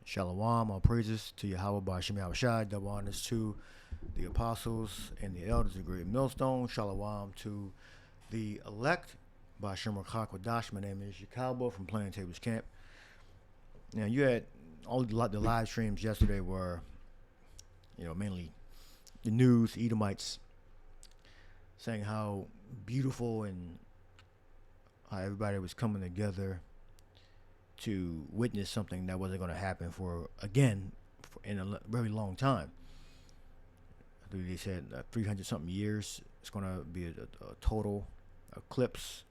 Shalom, all praises to Yahweh by Shem Shai. Double honors to the apostles and the elders of great Millstone. Shalom to the elect by Shem Kodash. My name is Yahweh from Plaintables camp. Now, you had all the live streams yesterday were, mainly the news, Edomites, saying how beautiful and how everybody was coming together to witness something that wasn't going to happen in a very long time. I think they said 300 something years. It's going to be a total eclipse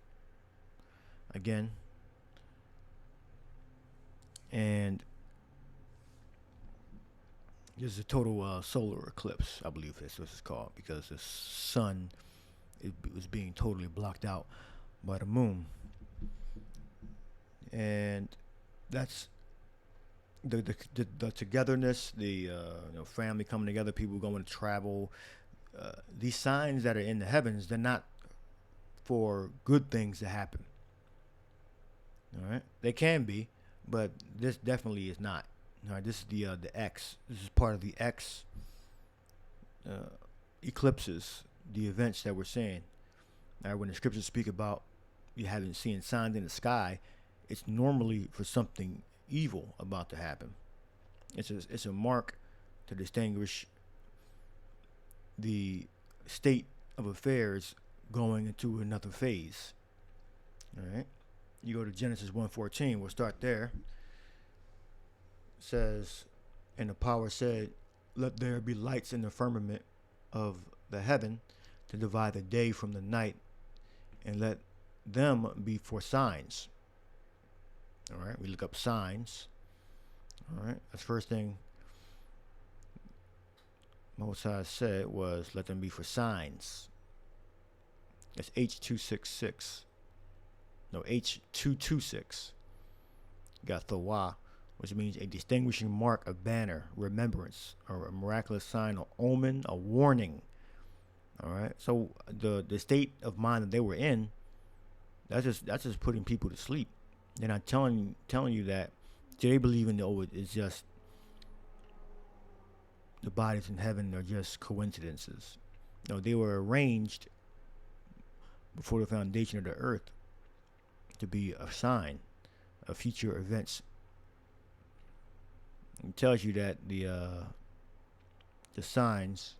again. And this is a total solar eclipse, I believe that's what it's called, because the sun was being totally blocked out by the moon. And that's the togetherness, the family coming together, people going to travel. These signs that are in the heavens, they're not for good things to happen. All right, they can be, but this definitely is not. All right, this is the X. This is part of the X eclipses, the events that we're seeing. All right, when the scriptures speak about you haven't seen signs in the sky, it's normally for something evil about to happen. It's a mark to distinguish the state of affairs going into another phase. All right, you go to Genesis 1:14. We'll start there. It says, and the power said, "Let there be lights in the firmament of the heaven to divide the day from the night, and let them be for signs." All right, we look up signs. All right, that's the first thing Moses said was, let them be for signs. That's H266. No, H226. You got Thawah, which means a distinguishing mark, a banner, remembrance, or a miraculous sign, or omen, a warning. All right, so the state of mind that they were in, that's just putting people to sleep. They're not telling you that they believe in it's just the bodies in heaven are just coincidences. No, they were arranged before the foundation of the earth to be a sign of future events. It tells you that the signs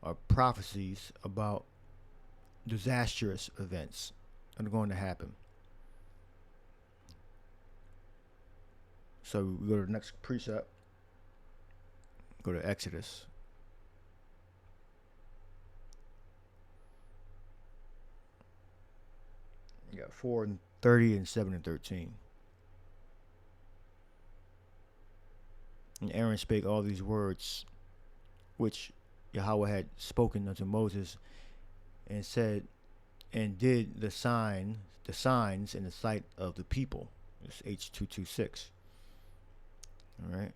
are prophecies about disastrous events that are going to happen. So we go to the next precept. Go to Exodus. You got 4:30 and 7:13. And Aaron spake all these words which Yahweh had spoken unto Moses, and said, and did the signs in the sight of the people. It's H226. All right.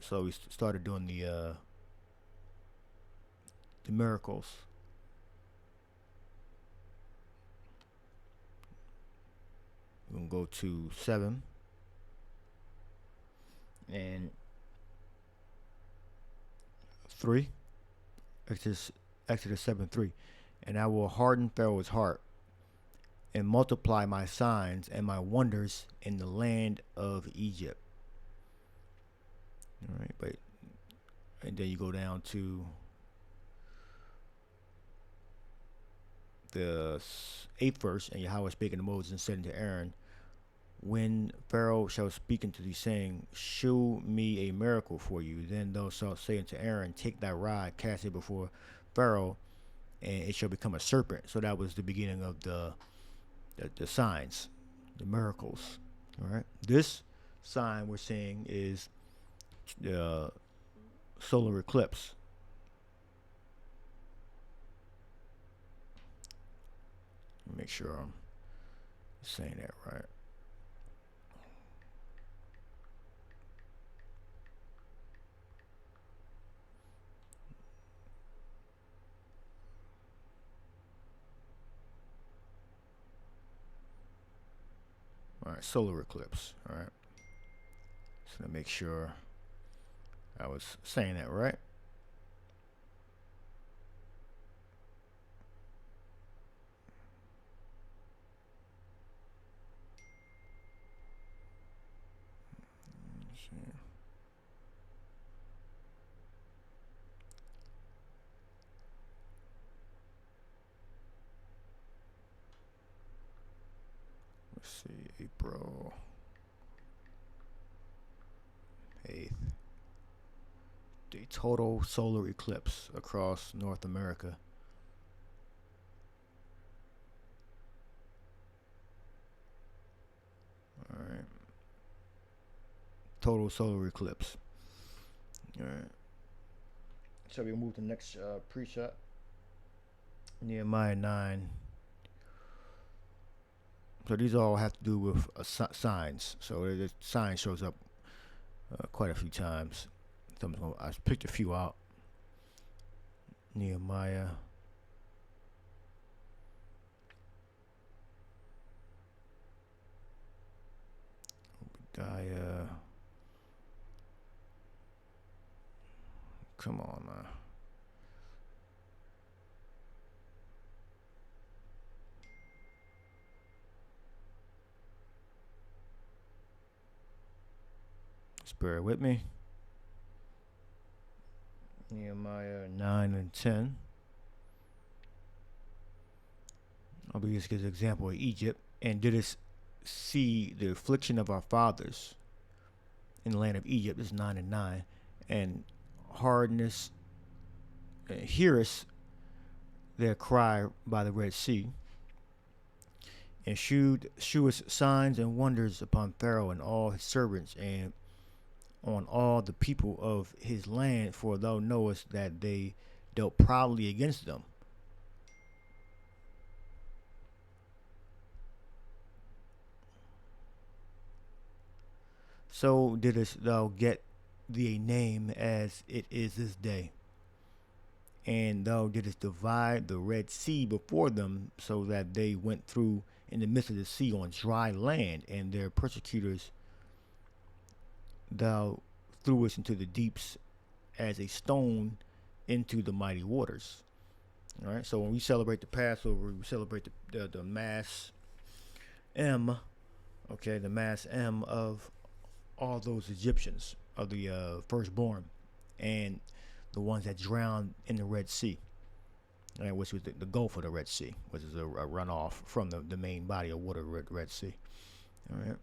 So we started doing the miracles. We're gonna go to 7 and 3. Exodus 7:3. And I will harden Pharaoh's heart, and multiply my signs and my wonders in the land of Egypt. All right, and then you go down to the 8th verse, and Yahweh spake unto Moses and said unto Aaron, when Pharaoh shall speak unto thee, saying, shew me a miracle for you, then thou shalt say unto Aaron, take thy rod, cast it before Pharaoh, and it shall become a serpent. So that was the beginning of the signs, the miracles. All right. This sign we're seeing is the solar eclipse. Make sure I'm saying that right. All right, right, solar eclipse. All right. Just gonna make sure I was saying that right. Let's see, April 8th. The total solar eclipse across North America. All right. Total solar eclipse. All right. So we move to the next precept. Nehemiah 9. So these all have to do with signs. So the sign shows up quite a few times. I picked a few out. Nehemiah. Obadiah. Come on, man. Just bear with me. Nehemiah 9 and 10. I'll be just give an example of Egypt. And did us see the affliction of our fathers in the land of Egypt. This is 9 and 9. And hardness, hearest their cry by the Red Sea, and shewest signs and wonders upon Pharaoh and all his servants, and on all the people of his land, for thou knowest that they dealt proudly against them. So didst thou get thee a name as it is this day. And thou didst divide the Red Sea before them, so that they went through in the midst of the sea on dry land, and their persecutors thou threwest into the deeps as a stone into the mighty waters. All right. So when we celebrate the Passover, we celebrate the Mass M. Okay, the Mass M of all those Egyptians, of the firstborn, and the ones that drowned in the Red Sea, right, which was the Gulf of the Red Sea, which is a runoff from the main body of water, Red Sea. All right.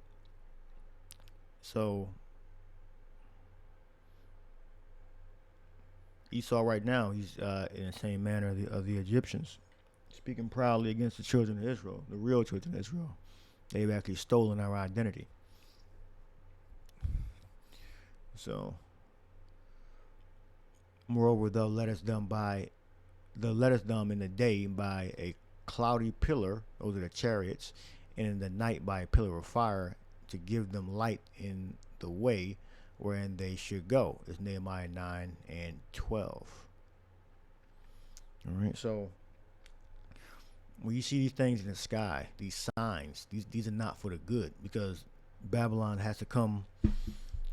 So Esau right now, he's in the same manner of the Egyptians, speaking proudly against the children of Israel, the real children of Israel. They've actually stolen our identity. So, moreover, thou lettest them in the day by a cloudy pillar, those are the chariots, and in the night by a pillar of fire, to give them light in the way wherein they should go. It's Nehemiah 9 and 12. All right, so when you see these things in the sky, these signs, these are not for the good, because Babylon has come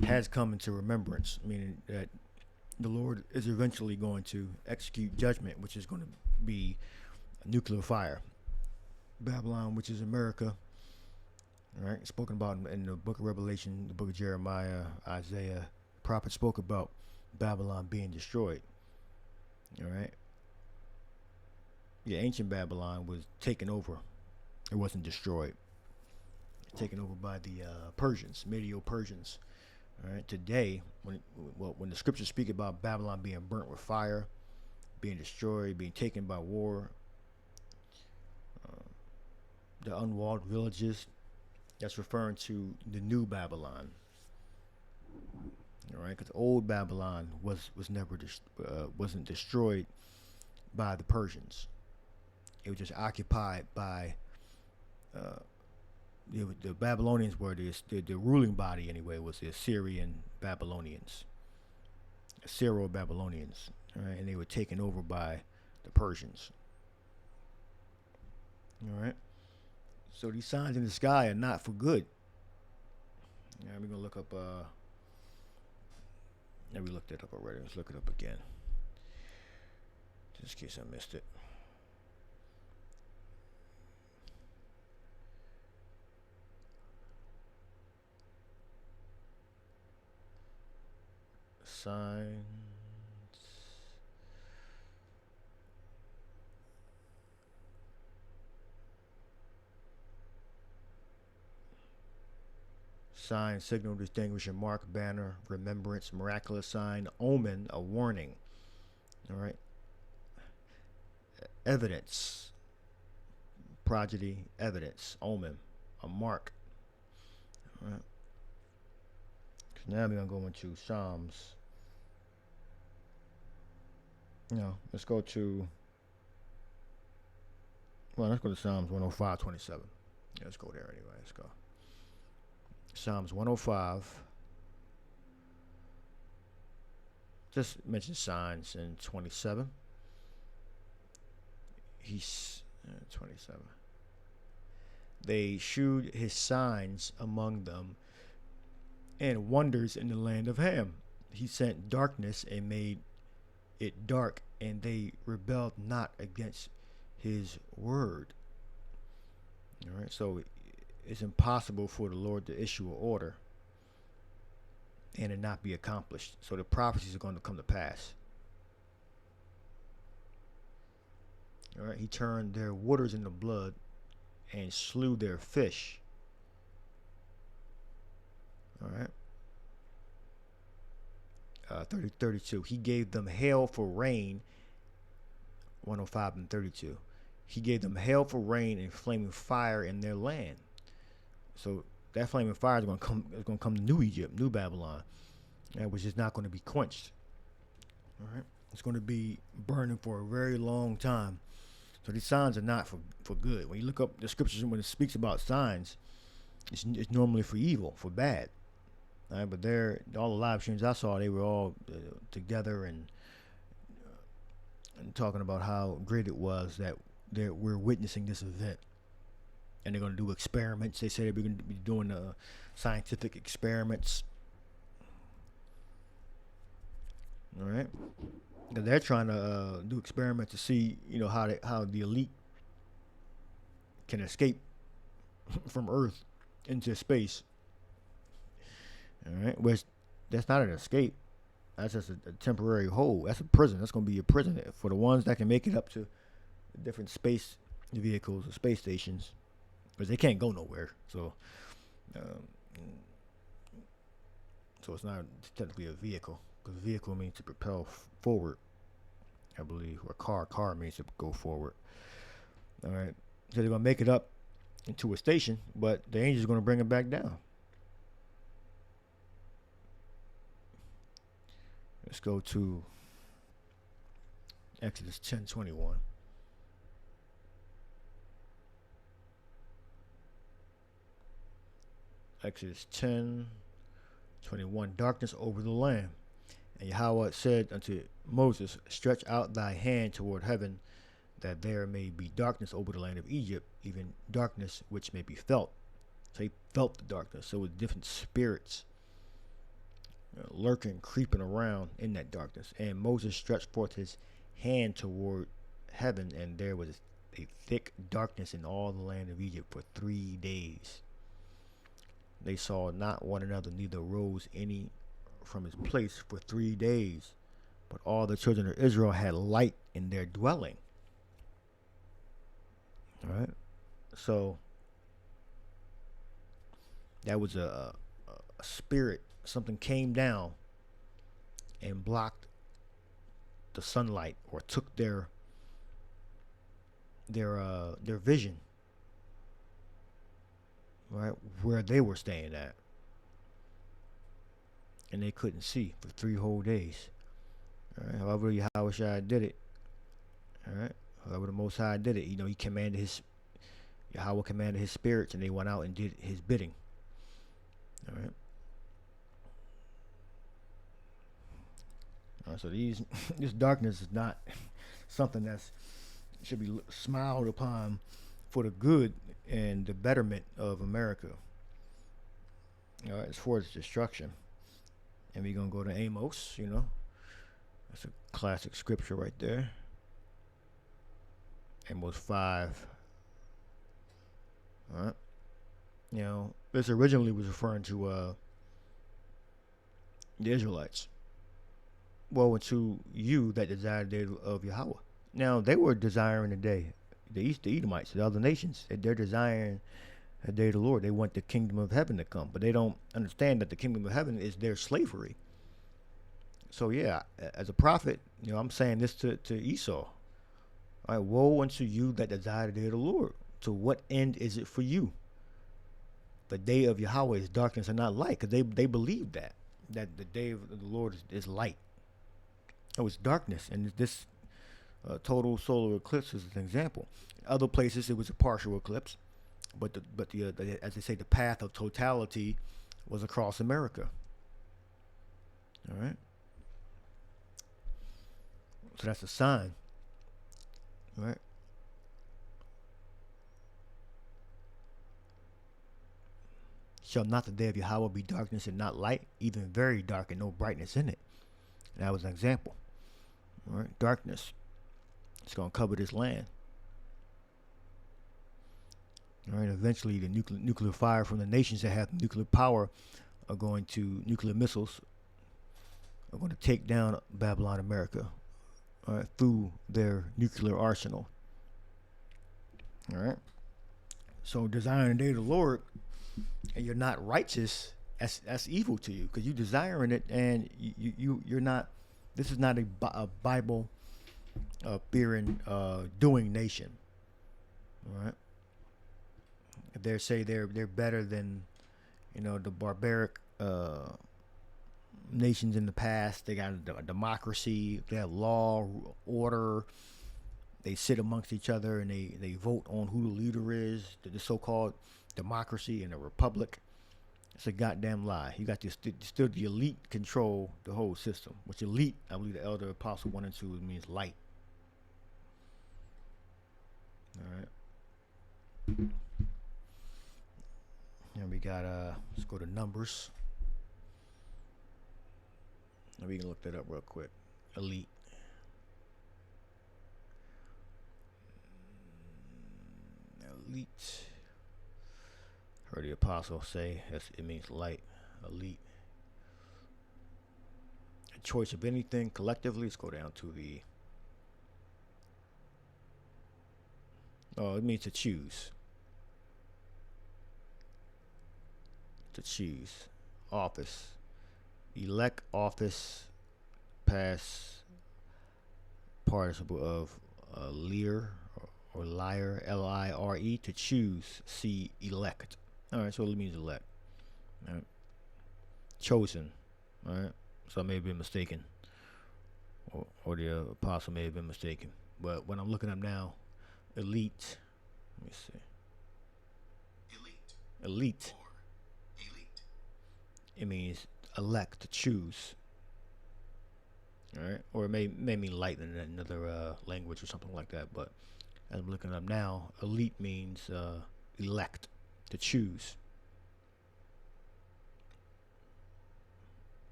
into remembrance, meaning that the Lord is eventually going to execute judgment, which is going to be nuclear fire. Babylon, which is America, all right, spoken about in the book of Revelation, the book of Jeremiah, Isaiah. Prophet spoke about Babylon being destroyed. All right. Yeah, ancient Babylon was taken over. It wasn't destroyed. Taken over by the Persians, Medieval Persians. All right. Today, when the scriptures speak about Babylon being burnt with fire, being destroyed, being taken by war, the unwalled villages, that's referring to the new Babylon. All right, because old Babylon wasn't destroyed by the Persians. It was just occupied by the Babylonians. Were the ruling body anyway, was the Assyrian Babylonians, Assyro-Babylonians, right? And they were taken over by the Persians. All right. So these signs in the sky are not for good. Yeah, we're gonna look up. Yeah, we looked it up already. Let's look it up again, just in case I missed it. Signs. Sign, signal, distinguishing mark, banner, remembrance, miraculous sign, omen, a warning. All right. Evidence, prodigy, evidence, omen, a mark. All right. Now we're gonna go into Psalms. Let's go to. Well, let's go to Psalms 105:27. Yeah, let's go there anyway. Let's go. Psalms 105. Just mention signs in 27. He's 27. They shewed his signs among them and wonders in the land of Ham. He sent darkness and made it dark, and they rebelled not against his word. All right, so it's impossible for the Lord to issue an order and it not be accomplished. So the prophecies are going to come to pass. All right, he turned their waters into blood and slew their fish. All right. 32. He gave them hail for rain. 105 and 32. He gave them hail for rain and flaming fire in their land. So that flaming fire is going to come. Is going to come to New Egypt, New Babylon, which is not going to be quenched. All right. It's going to be burning for a very long time. So these signs are not for good. When you look up the scriptures, when it speaks about signs, it's normally for evil, for bad. All right, but all the live streams I saw, they were all together and talking about how great it was that we're witnessing this event. And they're going to do experiments. They say they're going to be doing scientific experiments. All right. They're trying to do experiments to see, how the elite can escape from Earth into space. All right, which that's not an escape. That's just a temporary hold. That's a prison. That's going to be a prison for the ones that can make it up to different space vehicles or space stations, because they can't go nowhere. So it's not technically a vehicle, because vehicle means to propel forward, I believe, or car means to go forward. All right, so they're going to make it up into a station, but the angels are going to bring it back down. Let's go to Exodus 10:21. Exodus 10:21. Darkness over the land. And Yahweh said unto Moses, stretch out thy hand toward heaven, that there may be darkness over the land of Egypt, even darkness which may be felt. So he felt the darkness. So with different spirits lurking, creeping around in that darkness. And Moses stretched forth his hand toward heaven, and there was a thick darkness in all the land of Egypt for 3 days. They saw not one another, neither rose any from his place for 3 days. But all the children of Israel had light in their dwelling. All right. So that was a spirit. Something came down and blocked the sunlight, or took their vision, right, where they were staying at, and they couldn't see for 3 whole days. All right. However Yahweh did it. All right. However the Most High did it. He commanded Yahweh commanded his spirits, and they went out and did his bidding. All right. So this darkness is not something that should be smiled upon for the good and the betterment of America. As for its destruction. And we're going to go to Amos, That's a classic scripture right there. Amos 5. All right. This originally was referring to the Israelites. Woe unto you that desire the day of Yahweh. Now, they were desiring the day. The Edomites, the other nations, they're desiring the day of the Lord. They want the kingdom of heaven to come, but they don't understand that the kingdom of heaven is their slavery. So yeah, as a prophet, I'm saying this to Esau. All right, woe unto you that desire the day of the Lord. To what end is it for you? The day of Yahweh is darkness and not light, because they believe that the day of the Lord is light. Oh, it's darkness, and this total solar eclipse is an example. In other places, it was a partial eclipse. But the as they say, the path of totality was across America. All right. So that's a sign. All right. Shall not the day of Yahweh be darkness and not light, even very dark and no brightness in it? And that was an example. All right. Darkness. It's going to cover this land. All right, eventually the nuclear fire from the nations that have nuclear power are going to, nuclear missiles are going to take down Babylon, America, all right, through their nuclear arsenal. All right. So desiring the day of the Lord, and you're not righteous, that's evil to you, because you're desiring it, and you're not. This is not a Bible fearing doing nation. All right. They say they're better than, the barbaric nations in the past. They got a democracy. They have law, order. They sit amongst each other and they vote on who the leader is. The so-called democracy and a republic. It's a goddamn lie. You got still the elite control the whole system. Which elite, I believe the elder apostle 1 and 2 means light. All right. And we got let's go to Numbers. And we can look that up real quick. Elite. Elite. Heard the apostle say it means light. Elite. A choice of anything collectively. Let's go down to the. Oh, it means to choose. To choose. Office. Elect, office, past participle of leer or liar, L-I-R-E, to choose, see, elect. All right, so it means elect. All right. Chosen. All right, so I may have been mistaken, or the apostle may have been mistaken. But when I'm looking up now, elite. Let me see. Elite. It means elect, to choose. All right, or it may mean light in another language or something like that. But as I'm looking up now, elite means elect, to choose.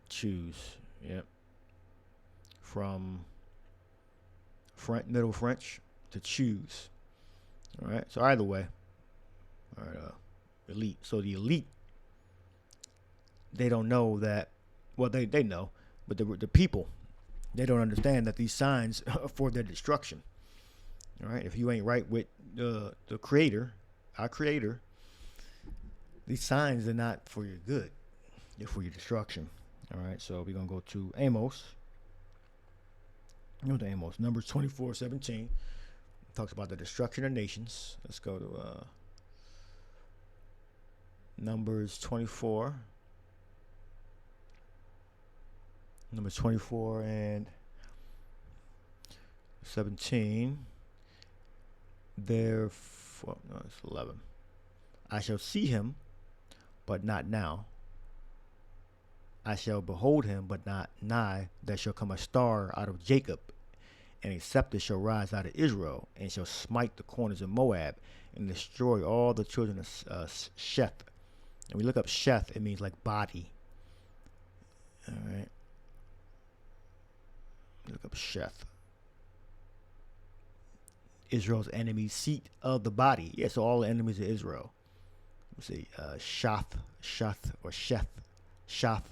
Choose. Yep. From Middle French, to choose. All right. So either way. All right. Elite. So the elite, they don't know that. Well, they know, but the people, they don't understand that these signs are for their destruction. All right. If you ain't right with the Creator, our Creator, these signs are not for your good. They're for your destruction. All right. So we're gonna go to Amos. Numbers 24:17 talks about the destruction of nations. Let's go to Numbers 24. Numbers 24 and 17. Therefore, no, it's 11. I shall see him, but not now. I shall behold him, but not nigh. There shall come a star out of Jacob, and a scepter shall rise out of Israel, and shall smite the corners of Moab, and destroy all the children of Sheth. And we look up Sheth, it means like body. All right. Look up Sheth. Israel's enemy, seat of the body. Yeah, so all the enemies of Israel. Let's see, Shath, or Sheth. Shath.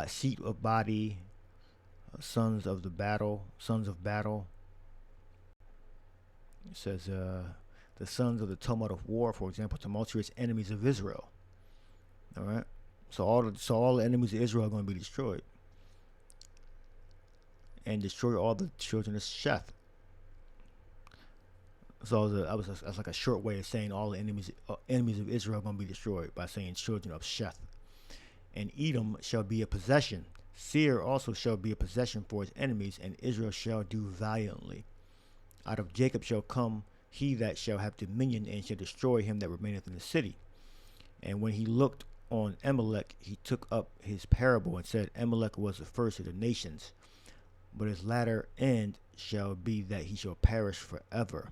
Seat of body. Sons of battle. It says the sons of the tumult of war, for example, tumultuous enemies of Israel. All right. So all the enemies of Israel are going to be destroyed. And destroy all the children of Sheth. So that's like a short way of saying all the enemies of Israel are going to be destroyed by saying children of Sheth. And Edom shall be a possession. Seir also shall be a possession for his enemies, and Israel shall do valiantly. Out of Jacob shall come he that shall have dominion, and shall destroy him that remaineth in the city. And when he looked on Amalek, he took up his parable and said, Amalek was the first of the nations, but his latter end shall be that he shall perish forever.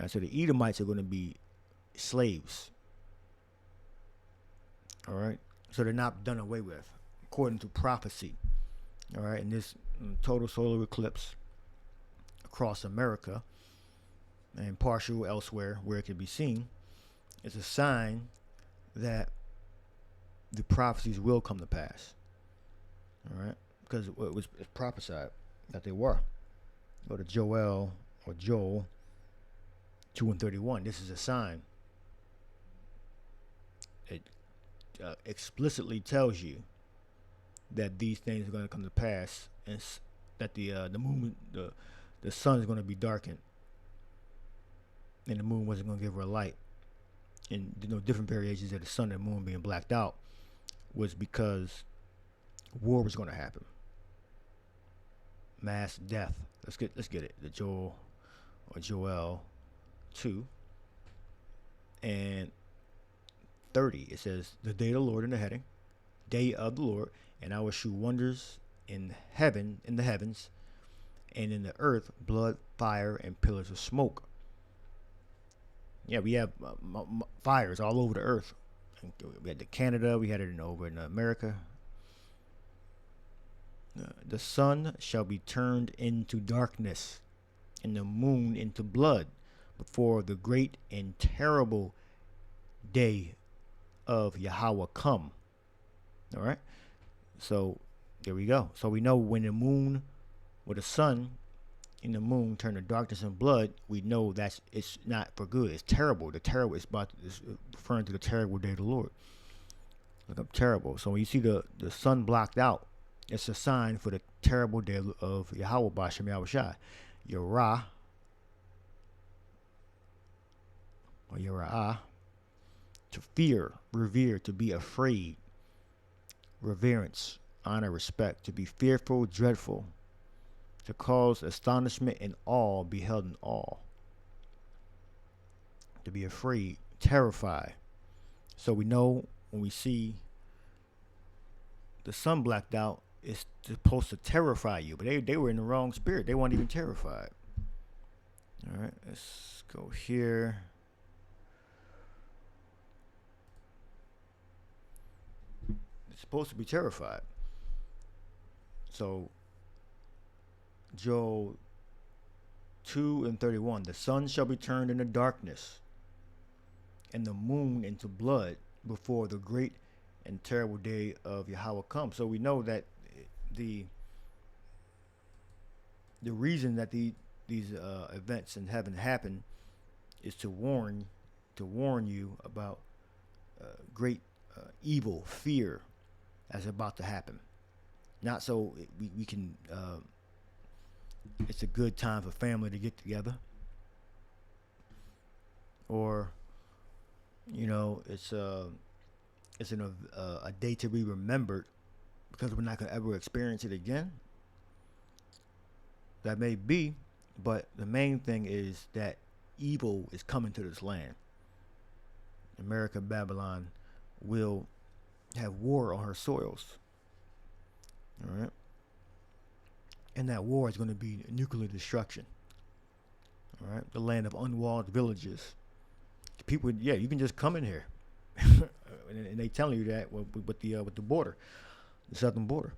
So the Edomites are going to be slaves. All right. So they're not done away with, according to prophecy. All right. And this total solar eclipse across America and partial elsewhere where it can be seen is a sign that the prophecies will come to pass. All right. Because it was prophesied that they were. Go to Joel 2:31. This is a sign. It explicitly tells you that these things are going to come to pass, and that the moon, the sun is going to be darkened, and the moon wasn't going to give her a light. And different variations of the sun and moon being blacked out was because war was going to happen. Mass death. Let's get it. The Joel 2 and 30. It says, the day of the Lord, in the heading, day of the Lord, and I will shew wonders in the heavens, and in the earth, blood, fire, and pillars of smoke. Yeah, we have fires all over the earth. We had Canada, we had it over in America. The sun shall be turned into darkness, and the moon into blood, before the great and terrible day of Yahweh come. All right. So there we go. So we know when the sun and the moon turn to darkness and blood, we know it's not for good. It's terrible. The terrible is referring to the terrible day of the Lord. Look up terrible. So when you see the sun blocked out, it's a sign for the terrible day of Yahweh Bashem Yahushai. Yerah, or Yerah, to fear, revere, to be afraid, reverence, honor, respect, to be fearful, dreadful, to cause astonishment and awe, be held in awe, to be afraid, terrified. So we know when we see the sun blacked out, it's supposed to terrify you, but they were in the wrong spirit. They weren't even terrified. All right, let's go here. It's supposed to be terrified. So Joel 2:31, the sun shall be turned into darkness, and the moon into blood, before the great and terrible day of Yahweh come. So we know that the reason that these events in heaven happen is to warn you about great evil, fear, as about to happen. Not so we can. It's a good time for family to get together, or it's a day to be remembered, because we're not going to ever experience it again. That may be, but the main thing is that evil is coming to this land. America, Babylon will have war on her soils. All right. And that war is going to be nuclear destruction. All right, the land of unwalled villages. People, yeah, you can just come in here, and they telling you that with the border, the southern border.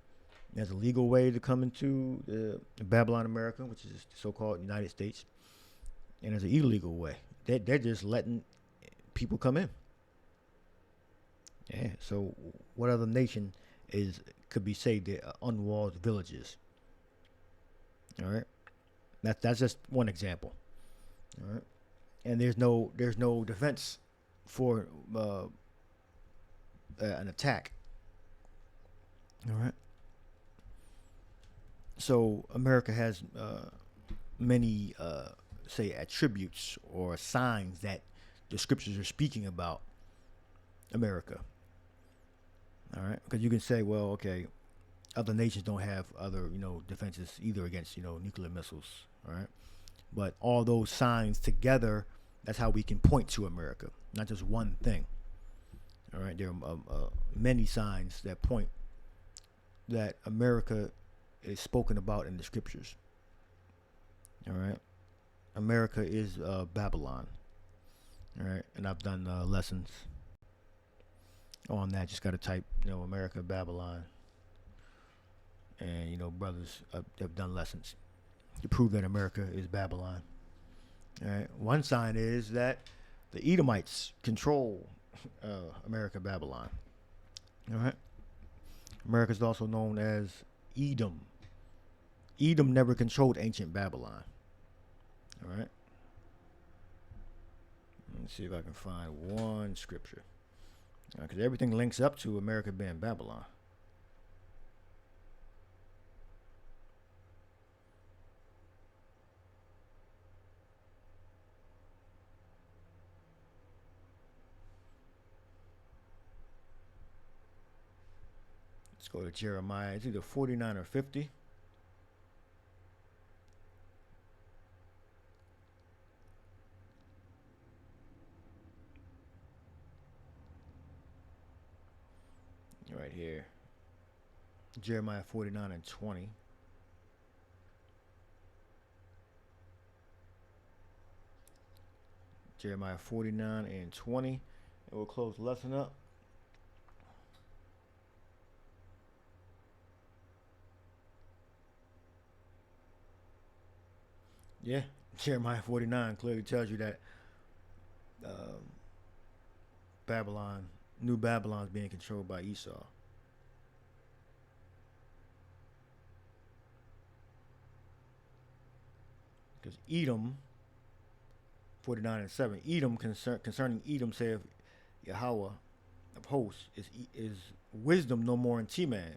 There's a legal way to come into Babylon, America, which is the so-called United States, and there's an illegal way. They're just letting people come in. Yeah. So, what other nation could be saved? They're unwalled villages. All right. That's just one example. All right. And there's no defense for an attack. All right. So America has many say attributes or signs that the scriptures are speaking about America. All right, because you can say, well, okay, other nations don't have other defenses either against nuclear missiles. All right, but all those signs together, that's how we can point to America, not just one thing. All right, there are many signs that point that America is spoken about in the scriptures. All right, America is Babylon. All right, and I've done lessons on that. Just got to type, America, Babylon, and brothers have done lessons to prove that America is Babylon. All right, one sign is that the Edomites control America, Babylon. All right, America is also known as Edom. Edom never controlled ancient Babylon. All right. Let's see if I can find one scripture. Because everything links up to America being Babylon. Let's go to Jeremiah. It's either 49 or 50. Right here. Jeremiah 49 and 20. Jeremiah 49 and 20. And we'll close the lesson up. Yeah, Jeremiah 49 clearly tells you that Babylon, New Babylon, is being controlled by Esau. Because Edom, 49 and 7, Edom concerning Edom saith Yahweh of hosts, is wisdom no more in Teman?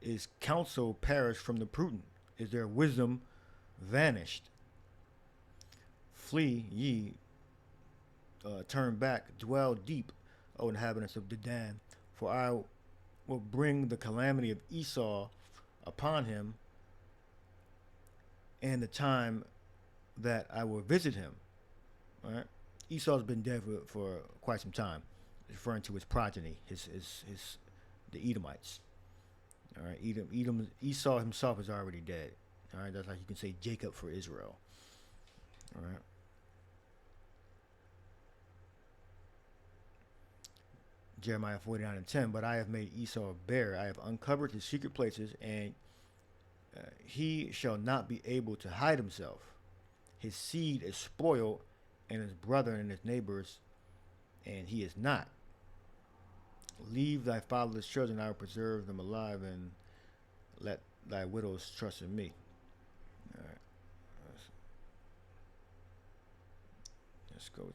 Is counsel perished from the prudent? Is their wisdom vanished? Flee ye, turn back, dwell deep, O inhabitants of Dedan, for I will bring the calamity of Esau upon him, and the time that I will visit him. All right, Esau's been dead for quite some time, referring to his progeny, the Edomites. All right, Esau himself is already dead. All right, that's like you can say Jacob for Israel. All right. Jeremiah 49 and 10, but I have made Esau bare. I have uncovered his secret places, and he shall not be able to hide himself. His seed is spoiled, and his brother and his neighbors, and he is not. Leave thy fatherless children, I will preserve them alive, and let thy widows trust in me. All right. Let's go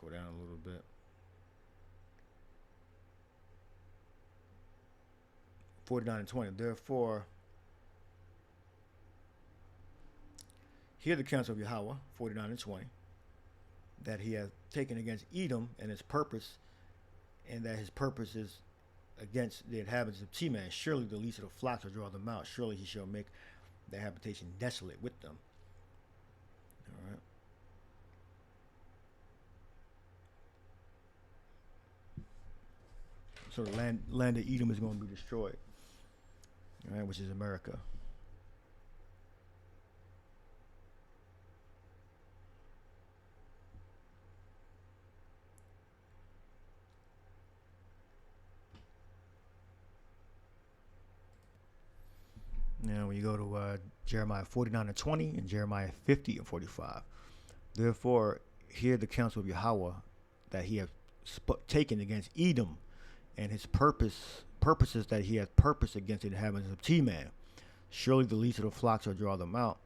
down a little bit. 49 and 20. Therefore, hear the counsel of Yahweh, 49 and 20, that he hath taken against Edom and his purpose, and that his purpose is against the inhabitants of Teman. Surely the least of the flocks will draw them out. Surely he shall make their habitation desolate with them. All right. So the land of Edom is going to be destroyed. all right, which is America. Now, when you go to Jeremiah 49 and 20 and Jeremiah 50 and 45, therefore, hear the counsel of Yahweh that he hath taken against Edom, and his purposes that he hath purposed against the inhabitants of Teman. Surely the least of the flock shall draw them out.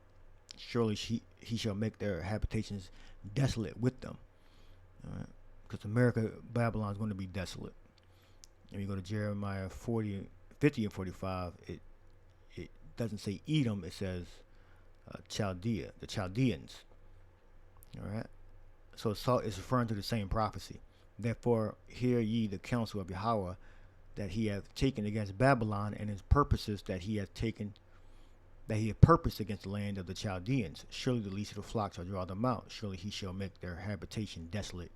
Surely he shall make their habitations desolate with them. All right? Because America, Babylon is going to be desolate. And you go to Jeremiah 50 and 45, it doesn't say Edom, it says Chaldea, the Chaldeans. All right. So it's referring to the same prophecy. Therefore, hear ye the counsel of Yahweh that he hath taken against Babylon, and his purposes that he hath taken, that he hath purposed against the land of the Chaldeans. Surely the least of the flock shall draw them out. Surely he shall make their habitation desolate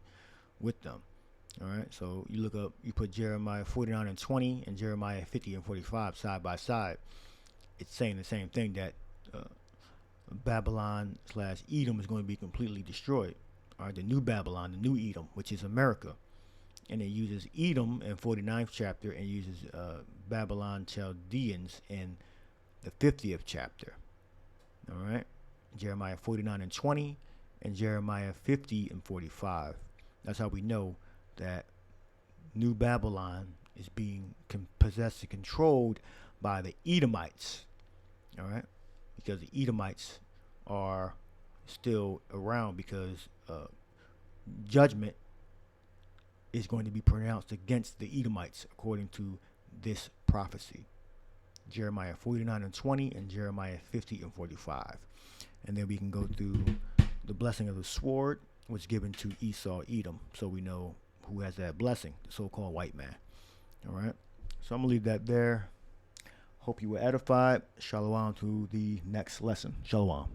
with them. All right. So you look up, you put Jeremiah 49 and 20 and Jeremiah 50 and 45 side by side. It's saying the same thing, that Babylon / Edom is going to be completely destroyed. All right, the new Babylon, the new Edom, which is America. And it uses Edom in 49th chapter and uses Babylon Chaldeans in the 50th chapter. All right, Jeremiah 49 and 20 and Jeremiah 50 and 45. That's how we know that New Babylon is being possessed and controlled by the Edomites. All right, because the Edomites are still around, because judgment is going to be pronounced against the Edomites according to this prophecy. Jeremiah 49 and 20 and Jeremiah 50 and 45. And then we can go through the blessing of the sword, which is given to Esau, Edom. So we know who has that blessing, the so-called white man. All right. So I'm going to leave that there. Hope you were edified. Shalom to the next lesson. Shalom.